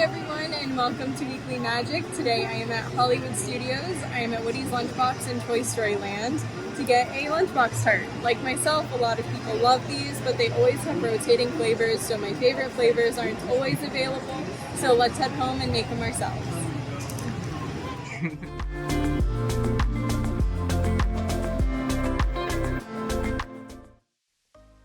everyone, and welcome to Weekly Magic. Today I am at Hollywood Studios. I am at Woody's Lunchbox in Toy Story Land to get a lunchbox tart. Like myself, a lot of people love these, but they always have rotating flavors, so my favorite flavors aren't always available. So let's head home and make them ourselves.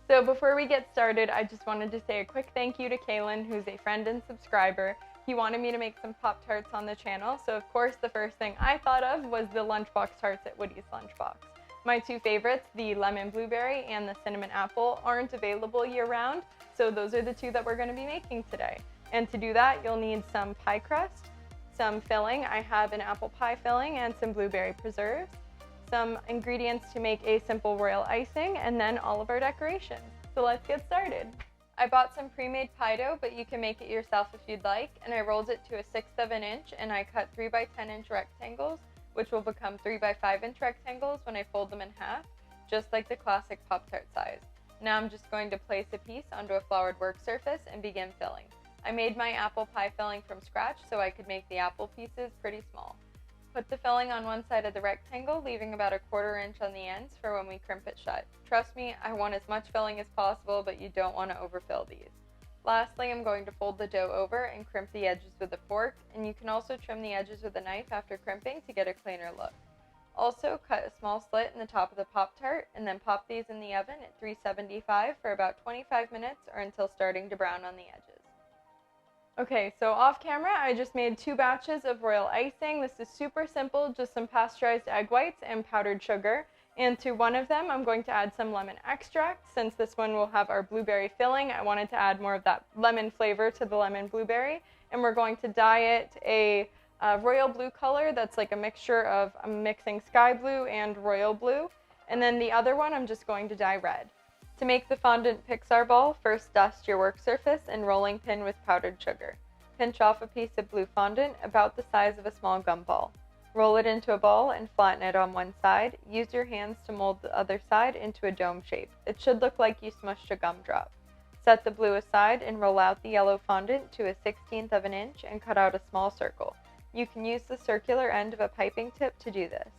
So before we get started, I just wanted to say a quick thank you to Kaylin, who's a friend and subscriber. He wanted me to make some Pop-Tarts on the channel, so of course the first thing I thought of was the lunchbox tarts at Woody's Lunchbox. My two favorites, the lemon blueberry and the cinnamon apple, aren't available year-round, so those are the two that we're going to be making today. And to do that, you'll need some pie crust, some filling. I have an apple pie filling and some blueberry preserves, some ingredients to make a simple royal icing, and then all of our decorations. So let's get started. I bought some pre-made pie dough, but you can make it yourself if you'd like, and I rolled it to a 1/6 of an inch, and I cut 3 by 10 inch rectangles, which will become 3 by 5 inch rectangles when I fold them in half, just like the classic Pop-Tart size. Now I'm just going to place a piece onto a floured work surface and begin filling. I made my apple pie filling from scratch so I could make the apple pieces pretty small. Put the filling on one side of the rectangle, leaving about 1/4 inch on the ends for when we crimp it shut. Trust me, I want as much filling as possible, but you don't want to overfill these. Lastly, I'm going to fold the dough over and crimp the edges with a fork, and you can also trim the edges with a knife after crimping to get a cleaner look. Also, cut a small slit in the top of the Pop-Tart, and then pop these in the oven at 375 for about 25 minutes or until starting to brown on the edges. Okay, so off camera, I just made 2 batches of royal icing. This is super simple, just some pasteurized egg whites and powdered sugar. And to one of them, I'm going to add some lemon extract. Since this one will have our blueberry filling, I wanted to add more of that lemon flavor to the lemon blueberry. And we're going to dye it a royal blue color that's like a mixture of, I'm mixing sky blue and royal blue. And then the other one, I'm just going to dye red. To make the fondant Pixar ball, first dust your work surface and rolling pin with powdered sugar. Pinch off a piece of blue fondant about the size of a small gumball. Roll it into a ball and flatten it on one side. Use your hands to mold the other side into a dome shape. It should look like you smushed a gumdrop. Set the blue aside and roll out the yellow fondant to a 1/16 of an inch and cut out a small circle. You can use the circular end of a piping tip to do this.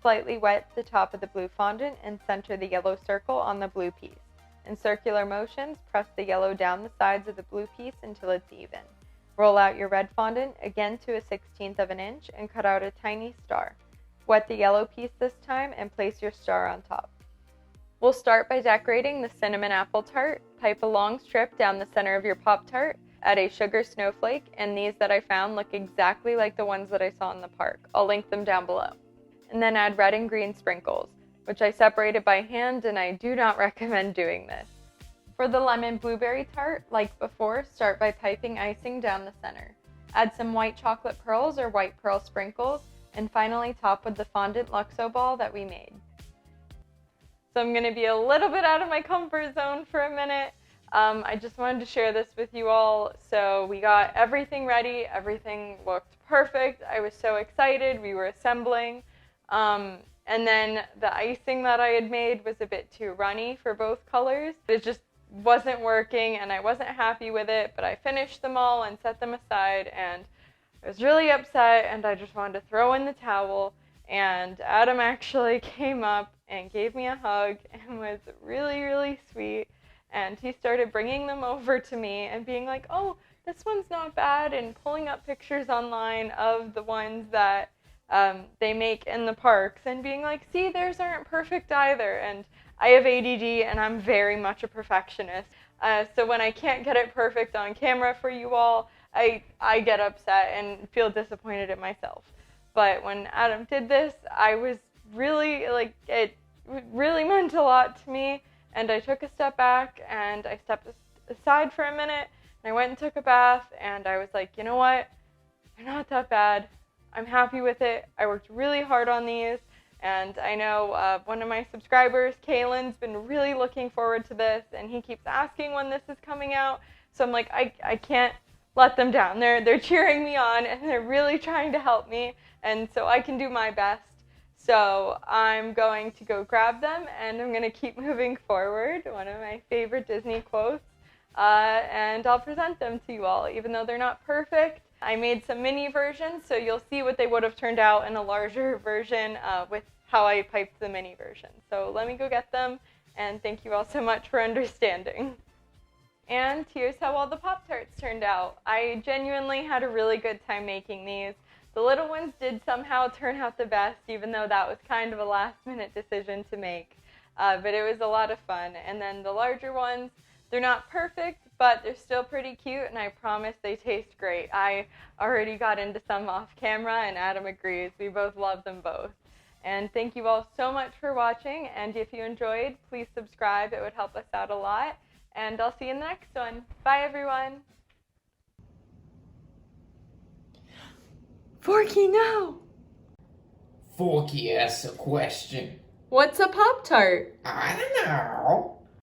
Slightly wet the top of the blue fondant and center the yellow circle on the blue piece. In circular motions, press the yellow down the sides of the blue piece until it's even. Roll out your red fondant again to a 1/16 of an inch and cut out a tiny star. Wet the yellow piece this time and place your star on top. We'll start by decorating the cinnamon apple tart. Pipe a long strip down the center of your Pop-Tart. Add a sugar snowflake, and these that I found look exactly like the ones that I saw in the park. I'll link them down below. And then add red and green sprinkles, which I separated by hand, and I do not recommend doing this. For the lemon blueberry tart, like before, start by piping icing down the center. Add some white chocolate pearls or white pearl sprinkles, and finally top with the fondant Luxo ball that we made. So I'm going to be a little bit out of my comfort zone for a minute. I just wanted to share this with you all. So we got everything ready. Everything looked perfect. I was so excited. We were assembling. And then the icing that I had made was a bit too runny for both colors. It just wasn't working and I wasn't happy with it, but I finished them all and set them aside, and I was really upset and I just wanted to throw in the towel. And Adam actually came up and gave me a hug and was really, really sweet. And he started bringing them over to me and being like, oh, this one's not bad, and pulling up pictures online of the ones that they make in the parks and being like, see, theirs aren't perfect either. And I have ADD and I'm very much a perfectionist. So when I can't get it perfect on camera for you all, I get upset and feel disappointed in myself. But when Adam did this, I was really, it really meant a lot to me. And I took a step back and I stepped aside for a minute and I went and took a bath, and I was like, you know what? They're not that bad. I'm happy with it. I worked really hard on these, and I know one of my subscribers, Kaylin's, been really looking forward to this, and he keeps asking when this is coming out. So I'm like, I can't let them down. They're cheering me on, and they're really trying to help me, and so I can do my best. So I'm going to go grab them, and I'm going to keep moving forward. One of my favorite Disney quotes. and I'll present them to you all, even though they're not perfect. I made some mini versions, so you'll see what they would have turned out in a larger version with how I piped the mini version. So let me go get them, and thank you all so much for understanding. And here's how all the Pop-Tarts turned out. I genuinely had a really good time making these. The little ones did somehow turn out the best, even though that was kind of a last-minute decision to make. But it was a lot of fun. And then the larger ones, they're not perfect, but they're still pretty cute, and I promise they taste great. I already got into some off camera, and Adam agrees. We both love them both. And thank you all so much for watching, and if you enjoyed, please subscribe. It would help us out a lot. And I'll see you in the next one. Bye, everyone. Forky, no! Forky asks a question. What's a Pop-Tart? I don't know.